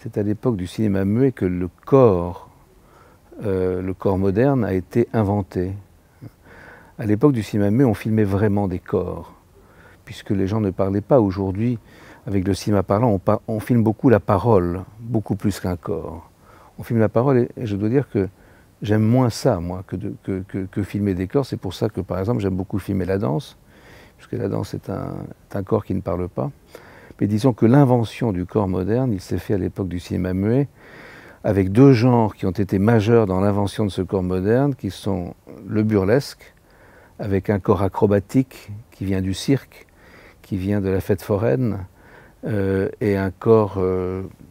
C'est à l'époque du cinéma muet que le corps moderne a été inventé. À l'époque du cinéma muet, on filmait vraiment des corps, puisque les gens ne parlaient pas. Aujourd'hui, avec le cinéma parlant, on filme beaucoup la parole, beaucoup plus qu'un corps. On filme la parole et je dois dire que j'aime moins ça, moi, que filmer des corps. C'est pour ça que, par exemple, j'aime beaucoup filmer la danse, puisque la danse est un corps qui ne parle pas. Mais disons que l'invention du corps moderne, il s'est fait à l'époque du cinéma muet, avec deux genres qui ont été majeurs dans l'invention de ce corps moderne, qui sont le burlesque, avec un corps acrobatique qui vient du cirque, qui vient de la fête foraine, et un corps,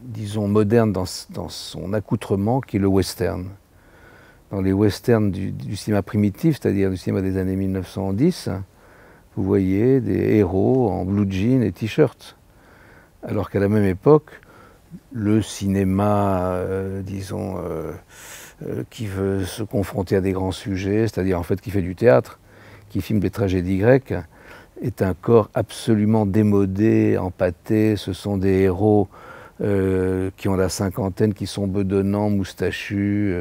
disons, moderne dans son accoutrement, qui est le western. Dans les westerns du cinéma primitif, c'est-à-dire du cinéma des années 1910, vous voyez des héros en blue jeans et t-shirt. Alors qu'à la même époque, le cinéma, disons, qui veut se confronter à des grands sujets, c'est-à-dire en fait qui fait du théâtre, qui filme des tragédies grecques, est un corps absolument démodé, empâté. Ce sont des héros qui ont la cinquantaine, qui sont bedonnants, moustachus,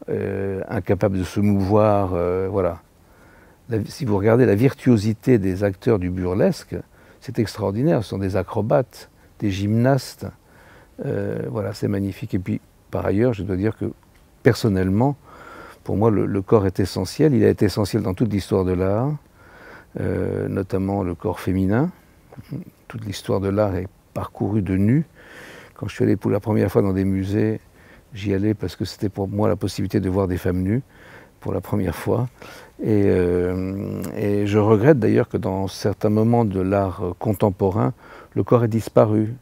incapables de se mouvoir, voilà. Si vous regardez la virtuosité des acteurs du burlesque, c'est extraordinaire. Ce sont des acrobates, des gymnastes. Voilà, c'est magnifique. Et puis, par ailleurs, je dois dire que, personnellement, pour moi, le corps est essentiel. Il a été essentiel dans toute l'histoire de l'art, notamment le corps féminin. Toute l'histoire de l'art est parcourue de nus. Quand je suis allé pour la première fois dans des musées, j'y allais parce que c'était pour moi la possibilité de voir des femmes nues, pour la première fois. Et je regrette d'ailleurs que dans certains moments de l'art contemporain, le corps ait disparu.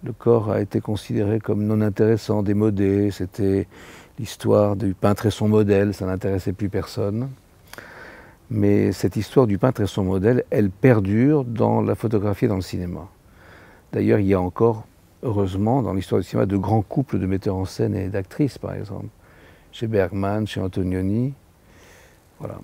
Le corps a été considéré comme non intéressant, démodé. C'était l'histoire du peintre et son modèle, ça n'intéressait plus personne. Mais cette histoire du peintre et son modèle, elle perdure dans la photographie et dans le cinéma. D'ailleurs, il y a encore, heureusement, dans l'histoire du cinéma, de grands couples de metteurs en scène et d'actrices, par exemple. Chez Bergman, chez Antonioni. Voilà.